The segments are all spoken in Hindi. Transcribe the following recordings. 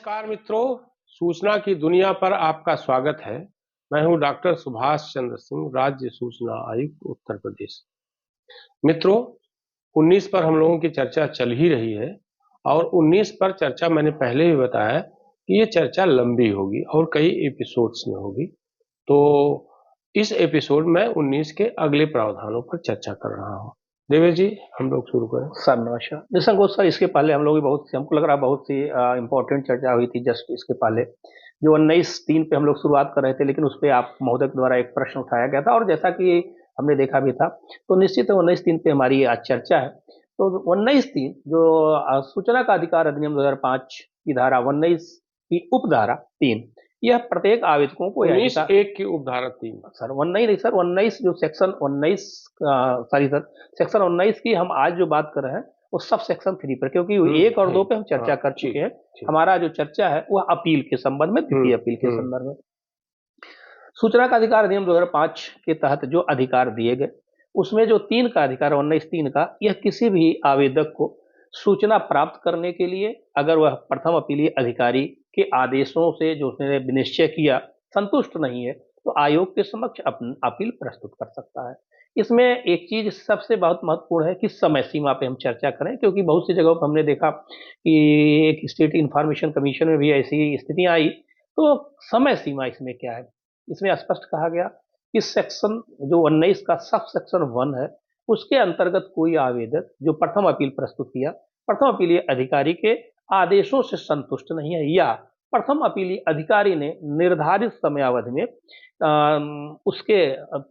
नमस्कार मित्रों, सूचना की दुनिया पर आपका स्वागत है। मैं हूं डॉक्टर सुभाष चंद्र सिंह, राज्य सूचना आयुक्त उत्तर प्रदेश। मित्रों, 19 पर हम लोगों की चर्चा चल ही रही है और 19 पर चर्चा मैंने पहले भी बताया कि ये चर्चा लंबी होगी और कई एपिसोड्स में होगी। तो इस एपिसोड में 19 के अगले प्रावधानों पर चर्चा कर रहा हूँ। देवेश जी, हम लोग शुरू करें। सर नमस्कार। निसंकोच सर, इसके पहले हम लोग हमको लग रहा है बहुत सी इम्पोर्टेंट चर्चा हुई थी जस्ट इसके पहले, जो 19/3 पे हम लोग शुरुआत कर रहे थे, लेकिन उस पर आप महोदय के द्वारा एक प्रश्न उठाया गया था और जैसा कि हमने देखा भी था, तो निश्चित है 19/3 पे हमारी आज चर्चा है। तो 19/3 जो सूचना का अधिकार अधिनियम 2005 की धारा 19 की उपधारा 3, यह प्रत्येक आवेदकों को 19(1) की उपधारा 3 सर 19 नहीं सर, 19 जो सेक्शन 19, सॉरी सर, सेक्शन 19 की हम आज जो बात कर रहे हैं वो सब सेक्शन 3 पर, क्योंकि 1 और 2 पे हम चर्चा कर चुके हैं। हमारा जो चर्चा है वह अपील के संबंध में, द्वितीय अपील के संदर्भ में। सूचना का अधिकार अधिनियम 2005 के तहत जो अधिकार दिए गए, उसमें जो 3 का अधिकार 19(3) का, यह किसी भी आवेदक को सूचना प्राप्त करने के लिए, अगर वह प्रथम अपीलीय अधिकारी के आदेशों से जो उसने निश्चय किया संतुष्ट नहीं है, तो आयोग के समक्ष अपनी अपील प्रस्तुत कर सकता है। इसमें एक चीज सबसे बहुत महत्वपूर्ण है कि समय सीमा पे हम चर्चा करें, क्योंकि बहुत सी जगहों पर हमने देखा कि एक स्टेट इंफॉर्मेशन कमीशन में भी ऐसी स्थितियां आई। तो समय सीमा इसमें क्या है? इसमें स्पष्ट कहा गया कि सेक्शन जो 19 का सब सेक्शन 1 है, उसके अंतर्गत कोई आवेदक जो प्रथम अपील प्रस्तुत किया, प्रथम अपीलीय अधिकारी के आदेशों से संतुष्ट नहीं है, या प्रथम अपीलीय अधिकारी ने निर्धारित समयावधि में उसके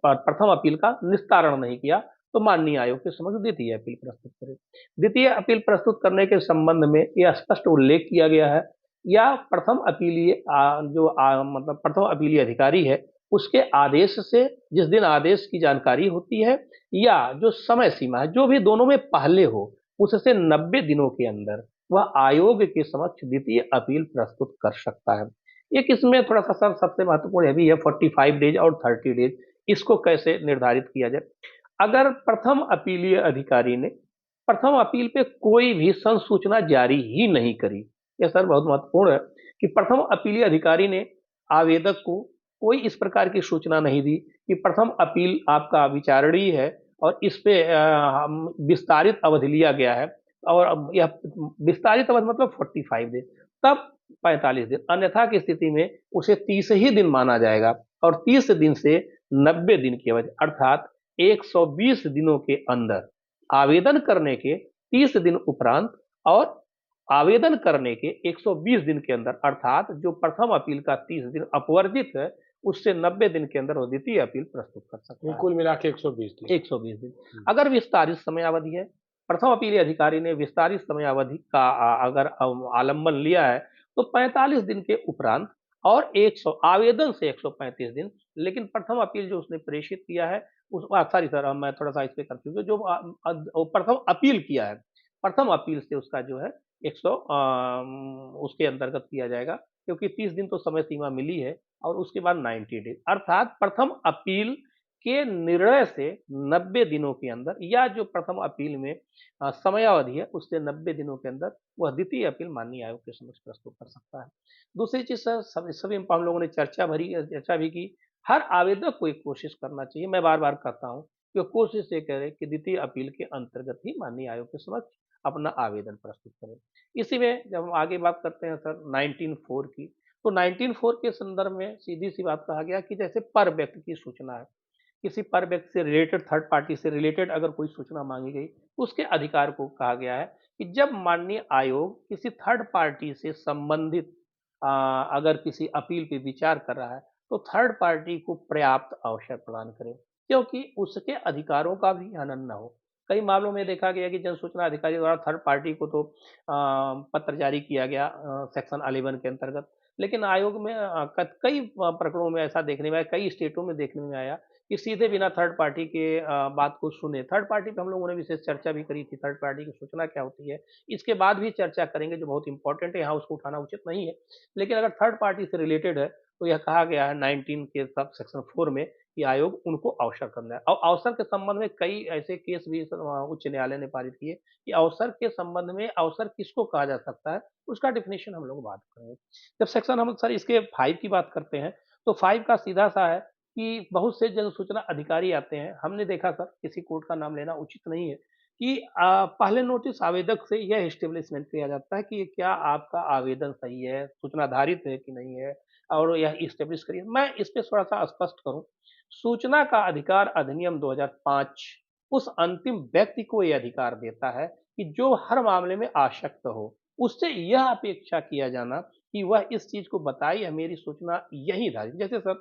प्रथम अपील का निस्तारण नहीं किया, तो माननीय आयोग के समक्ष द्वितीय अपील प्रस्तुत करें। द्वितीय अपील प्रस्तुत करने के संबंध में यह स्पष्ट उल्लेख किया गया है, या प्रथम अपीलीय मतलब प्रथम अपीलीय अधिकारी है, उसके आदेश से जिस दिन आदेश की जानकारी होती है, या जो समय सीमा है, जो भी दोनों में पहले हो, उससे 90 दिनों के अंदर वह आयोग के समक्ष द्वितीय अपील प्रस्तुत कर सकता है। एक इसमें थोड़ा सा सर सबसे महत्वपूर्ण है भी है 45 डेज और 30 डेज, इसको कैसे निर्धारित किया जाए। अगर प्रथम अपीलीय अधिकारी ने प्रथम अपील पे कोई भी संसूचना जारी ही नहीं करी, यह सर बहुत महत्वपूर्ण है कि प्रथम अपीलीय अधिकारी ने आवेदक को कोई इस प्रकार की सूचना नहीं दी कि प्रथम अपील आपका विचारणीय है और इस पे विस्तारित अवधि लिया गया है, और यह विस्तारित अवधि मतलब 45 दिन, तब 45 दिन, अन्यथा की स्थिति में उसे 30 ही दिन माना जाएगा, और 30 दिन से 90 दिन की अवधि अर्थात 120 दिनों के अंदर आवेदन करने के 30 दिन उपरांत और आवेदन करने के 120 दिन के अंदर, अर्थात जो प्रथम अपील का 30 दिन अपवर्जित है, उससे 90 दिन के अंदर वो द्वितीय अपील प्रस्तुत कर सकता है। कुल मिला के 120 दिन। 120 दिन। अगर विस्तारित समयावधि है, प्रथम अपीलीय अधिकारी ने विस्तारित समयावधि का अगर आलंबन लिया है, तो 45 दिन के उपरांत और 100 आवेदन से 135 दिन, लेकिन प्रथम अपील जो उसने प्रेषित किया है उस सॉरी सर, मैं थोड़ा सा इस पे कंफ्यूज हूँ, जो प्रथम अपील किया है, प्रथम अपील से उसका जो है 100 उसके अंतर्गत किया जाएगा, क्योंकि 30 दिन तो समय सीमा मिली है, और उसके बाद 90 डेज, अर्थात प्रथम अपील के निर्णय से 90 दिनों के अंदर, या जो प्रथम अपील में समयावधि है उससे 90 दिनों के अंदर वह द्वितीय अपील माननीय आयोग के समक्ष प्रस्तुत कर सकता है। दूसरी चीज सर, सभी हम लोगों ने चर्चा भी की, हर आवेदक को एक कोशिश करना चाहिए, मैं बार बार कहता हूँ कि कोशिश ये करे कि द्वितीय अपील के अंतर्गत ही माननीय आयोग के समक्ष अपना आवेदन प्रस्तुत करें। इसी में जब हम आगे बात करते हैं सर 19(4) की, तो 19(4) के संदर्भ में सीधी सी बात कहा गया कि जैसे पर व्यक्ति की सूचना है, किसी पर व्यक्ति से रिलेटेड, थर्ड पार्टी से रिलेटेड अगर कोई सूचना मांगी गई, उसके अधिकार को कहा गया है कि जब माननीय आयोग किसी थर्ड पार्टी से संबंधित अगर किसी अपील पे विचार कर रहा है, तो थर्ड पार्टी को पर्याप्त अवसर प्रदान करें, क्योंकि उसके अधिकारों का भी हनन न हो। कई मामलों में देखा गया कि जन सूचना अधिकारी द्वारा थर्ड पार्टी को तो पत्र जारी किया गया सेक्शन 11 के अंतर्गत, लेकिन आयोग में कई प्रकरणों में ऐसा देखने में आया, कई स्टेटों में देखने में आया कि सीधे बिना थर्ड पार्टी के बात को सुने। थर्ड पार्टी पे हम लोगों ने विशेष चर्चा भी करी थी, थर्ड पार्टी की सूचना क्या होती है, इसके बाद भी चर्चा करेंगे, जो बहुत इंपॉर्टेंट है, यहाँ उसको उठाना उचित नहीं है। लेकिन अगर थर्ड पार्टी से रिलेटेड है, तो यह कहा गया है 19 के सब सेक्शन 4 में कि आयोग उनको अवसर करना है। और अवसर के संबंध में कई ऐसे केस भी उच्च न्यायालय ने पारित किए कि अवसर के संबंध में अवसर किसको कहा जा सकता है, उसका डेफिनेशन हम लोग बात करेंगे। जब सेक्शन हम सर इसके 5 की बात करते हैं, तो 5 का सीधा-सा है कि बहुत से जन सूचना अधिकारी आते हैं। हमने देखा सर, किसी कोर्ट का नाम लेना उचित नहीं है कि पहले नोटिस आवेदक से यह एस्टेब्लिशमेंट किया जाता है कि क्या आपका आवेदन सही है, सूचना धारित है कि नहीं है, और यह एस्टेब्लिश करिए। मैं इस पे थोड़ा-सा स्पष्ट करूँ, सूचना का अधिकार अधिनियम 2005 उस अंतिम व्यक्ति को ये अधिकार देता है कि जो हर मामले में आसक्त हो, उससे यह अपेक्षा किया जाना कि वह इस चीज़ को बताए या मेरी सूचना यहीं धारित। जैसे सर,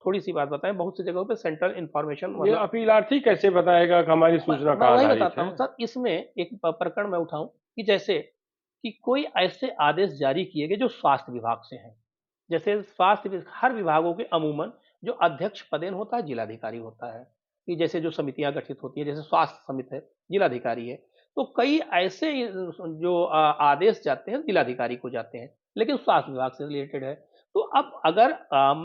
थोड़ी-सी बात बताएँ, बहुत सी जगहों पे सेंट्रल इन्फॉर्मेशन ये मतलब अपीलार्थी कैसे बताएगा कि हमारी मैं सूचना मैं कहाँ वही आधारित बताता है? हूँ सर, इसमें एक प्रकरण मैं उठाऊँ कि जैसे कि कोई ऐसे आदेश जारी किए गए जो स्वास्थ्य विभाग से हैं। जैसे हर विभागों के अमूमन जो अध्यक्ष पदेन होता है, जिलाधिकारी होता है, कि जैसे जो समितियां गठित होती है, जैसे स्वास्थ्य समिति है, जिलाधिकारी है। तो कई ऐसे जो आदेश जाते हैं, जिलाधिकारी को जाते हैं, लेकिन स्वास्थ्य विभाग से रिलेटेड है। तो अब अगर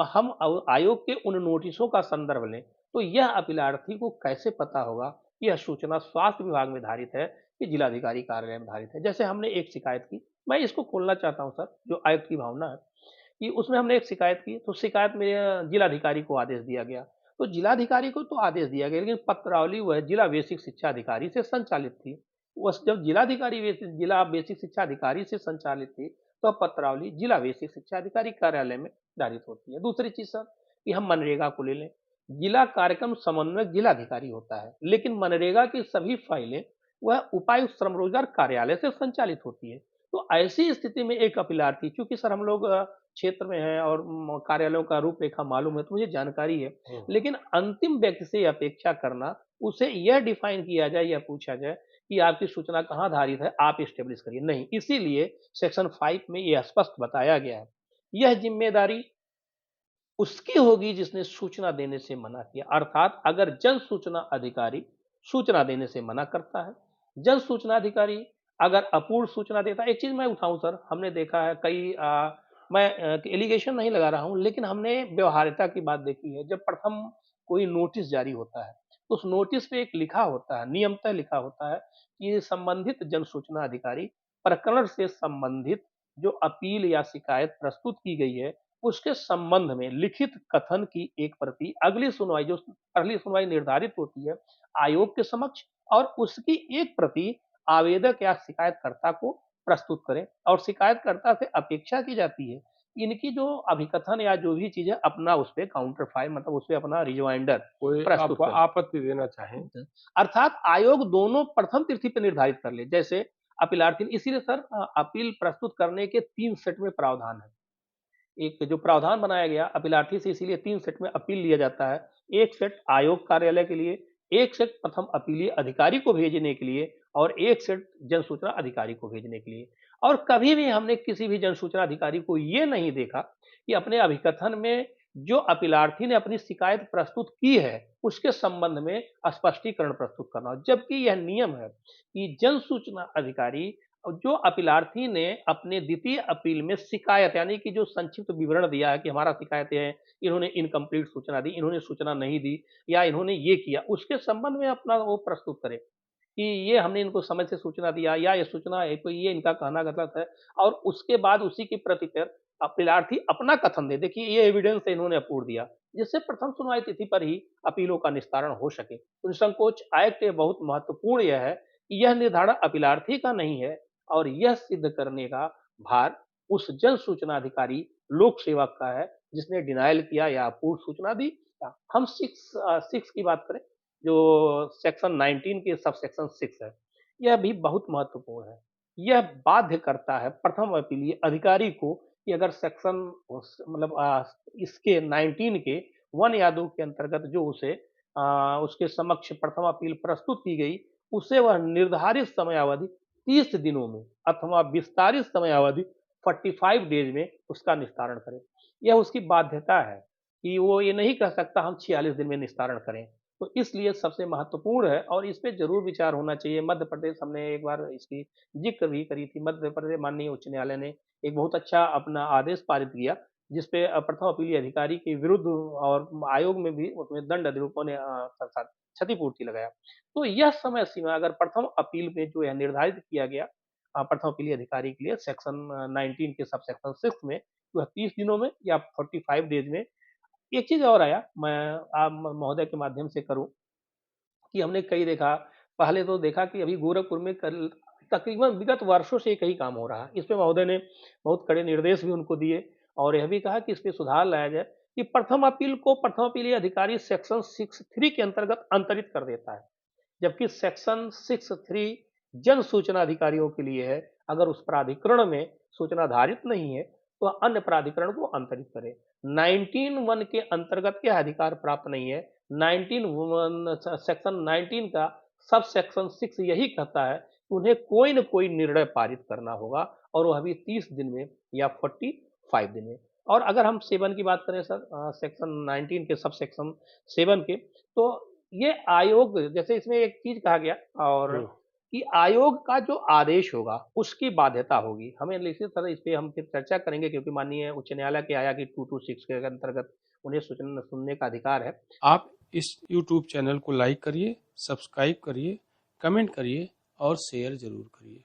हम आयोग के उन नोटिसों का संदर्भ लें, तो यह अपीलार्थी को कैसे पता होगा कि यह सूचना स्वास्थ्य विभाग में धारित है कि जिलाधिकारी कार्यालय में धारित है। जैसे हमने एक शिकायत की, मैं इसको खोलना चाहता हूँ सर, जो आयुक्त की भावना है कि उसमें हमने एक शिकायत की, तो शिकायत में जिलाधिकारी को आदेश दिया गया। तो जिलाधिकारी को तो आदेश दिया गया, लेकिन पत्रावली वह जिला बेसिक शिक्षा अधिकारी से संचालित थी। वह जब जिला बेसिक शिक्षा अधिकारी से संचालित थी, तो पत्रावली जिला बेसिक शिक्षा अधिकारी कार्यालय में धारित होती है। दूसरी चीज़ सर, कि हम मनरेगा को ले लें, जिला कार्यक्रम समन्वयक जिलाधिकारी होता है, लेकिन मनरेगा की सभी फाइलें वह उपायुक्त श्रम रोजगार कार्यालय से संचालित होती है। तो ऐसी स्थिति में एक अपीलार्थी, चूंकि सर हम लोग क्षेत्र में हैं और कार्यालयों का रूपरेखा मालूम है, तो मुझे जानकारी है, लेकिन अंतिम व्यक्ति से ये अपेक्षा करना, उसे यह डिफाइन किया जाए या पूछा जाए कि आपकी सूचना कहाँ धारित है, आप स्टेब्लिश करिए, नहीं। इसीलिए सेक्शन 5 में यह स्पष्ट बताया गया है, यह जिम्मेदारी उसकी होगी जिसने सूचना देने से मना किया। अर्थात अगर जन सूचना अधिकारी सूचना देने से मना करता है, जन सूचना अधिकारी अगर अपूर्ण सूचना देता है। एक चीज मैं उठाऊं सर, हमने देखा है कई मैं एलिगेशन नहीं लगा रहा हूं, लेकिन हमने व्यवहारिता की बात देखी है। जब प्रथम कोई नोटिस जारी होता है, तो उस नोटिस पे एक लिखा होता है, नियमतः लिखा होता है कि संबंधित जन सूचना अधिकारी प्रकरण से संबंधित जो अपील या शिकायत प्रस्तुत की गई है, उसके संबंध में लिखित कथन की एक प्रति अगली सुनवाई निर्धारित होती है आयोग के समक्ष, और उसकी एक प्रति आवेदक या शिकायतकर्ता को प्रस्तुत करें। और शिकायतकर्ता से अपेक्षा की जाती है कि इनकी जो अभिकथन या जो भी चीज है, अपना उस पे काउंटर फाइल, मतलब उस पे अपना रिजवाइंडर कोई प्रस्तुत करें। आपत्ति देना चाहें? अर्थात आयोग दोनों प्रथम तिथि पर निर्धारित कर ले। जैसे अपीलार्थी, इसीलिए सर अपील प्रस्तुत करने के 3 सेट में प्रावधान है। एक जो प्रावधान बनाया गया अपीलार्थी से, इसीलिए 3 सेट में अपील लिया जाता है। एक सेट आयोग कार्यालय के लिए, एक सेट प्रथम अपीलीय अधिकारी को भेजने के लिए, और एक सेट जन सूचना अधिकारी को भेजने के लिए। और कभी भी हमने किसी भी जन सूचना अधिकारी को ये नहीं देखा कि अपने अभिकथन में जो अपीलार्थी ने अपनी शिकायत प्रस्तुत की है, उसके संबंध में स्पष्टीकरण प्रस्तुत करना हो। जबकि यह नियम है कि जन सूचना अधिकारी जो अपीलार्थी ने अपने द्वितीय अपील में शिकायत, यानी कि जो संक्षिप्त विवरण दिया है कि हमारा शिकायत है, इन्होंने इनकम्प्लीट सूचना दी, इन्होंने सूचना नहीं दी, या इन्होंने ये किया, उसके संबंध में अपना वो प्रस्तुत करे कि ये हमने इनको समय से सूचना दिया, या ये सूचना है तो ये इनका कहना गलत है। और उसके बाद उसी की प्रति पर अपीलार्थी अपना कथन दे, देखिए ये एविडेंस है, इन्होंने अपूर्ण दिया, जिससे प्रथम सुनवाई तिथि पर ही अपीलों का निस्तारण हो सके। तो निसंकोच एक्ट बहुत महत्वपूर्ण यह है कि यह निर्धारण अपीलार्थी का नहीं है, और यह सिद्ध करने का भार उस जन सूचना अधिकारी लोक सेवक का है जिसने डिनायल किया या अपूर्ण सूचना दी। हम 6 की बात करें, जो सेक्शन 19 के सब सेक्शन 6 है, यह भी बहुत महत्वपूर्ण है। यह बाध्य करता है प्रथम अपीलीय अधिकारी को कि अगर सेक्शन मतलब इसके 19 के 1 या 2 के अंतर्गत जो उसे उसके समक्ष प्रथम अपील प्रस्तुत की गई, उसे वह निर्धारित समयावधि 30 दिनों में अथवा विस्तारित समयावधि 45 डेज में उसका निस्तारण करे। यह उसकी बाध्यता है कि वो ये नहीं कह सकता हम 46 दिन में निस्तारण करें। तो इसलिए सबसे महत्वपूर्ण है, और इस पे ज़रूर विचार होना चाहिए। मध्य प्रदेश, हमने एक बार इसकी ज़िक्र भी करी थी, मध्य प्रदेश माननीय उच्च न्यायालय ने एक बहुत अच्छा अपना आदेश पारित किया जिसपे प्रथम अपीलीय अधिकारी के विरुद्ध और आयोग में भी उसमें दंड अधिरूपों ने क्षतिपूर्ति लगाया। तो यह समय सीमा अगर प्रथम अपील में जो है निर्धारित किया गया प्रथम अपीलीय अधिकारी के लिए सेक्शन 19 के सब सेक्शन 6 में जो है 30 दिनों में या 45 डेज में। एक चीज और आया, मैं आप महोदय के माध्यम से करूं कि हमने कई देखा, पहले तो देखा कि अभी गोरखपुर में कल तकरीबन विगत वर्षों से एक ही काम हो रहा है। इस पे महोदय ने बहुत कड़े निर्देश भी उनको दिए और यह भी कहा कि इस पे सुधार लाया जाए कि प्रथम अपील को प्रथम अपीलीय अधिकारी सेक्शन 6(3) के अंतर्गत अंतरित कर देता है, जबकि सेक्शन 6(3) जन सूचना अधिकारियों के लिए है। अगर उस प्राधिकरण में सूचना धारित नहीं है तो अन्य प्राधिकरण को अंतरित करे। 19(1) के अंतर्गत यह अधिकार प्राप्त नहीं है। 19(1) सेक्शन 19 का सब सेक्शन 6 यही कहता है कि उन्हें कोई न कोई निर्णय पारित करना होगा और वह भी 30 दिन में या 45 दिन में। और अगर हम 7 की बात करें सर, सेक्शन 19 के सब सेक्शन 7 के, तो ये आयोग जैसे इसमें एक चीज कहा गया और कि आयोग का जो आदेश होगा उसकी बाध्यता होगी। हमें निश्चित तरह इस पे हम फिर चर्चा करेंगे क्योंकि माननीय उच्च न्यायालय के आया कि 226 के अंतर्गत उन्हें सूचना सुनने का अधिकार है। आप इस YouTube चैनल को लाइक करिए, सब्सक्राइब करिए, कमेंट करिए और शेयर जरूर करिए।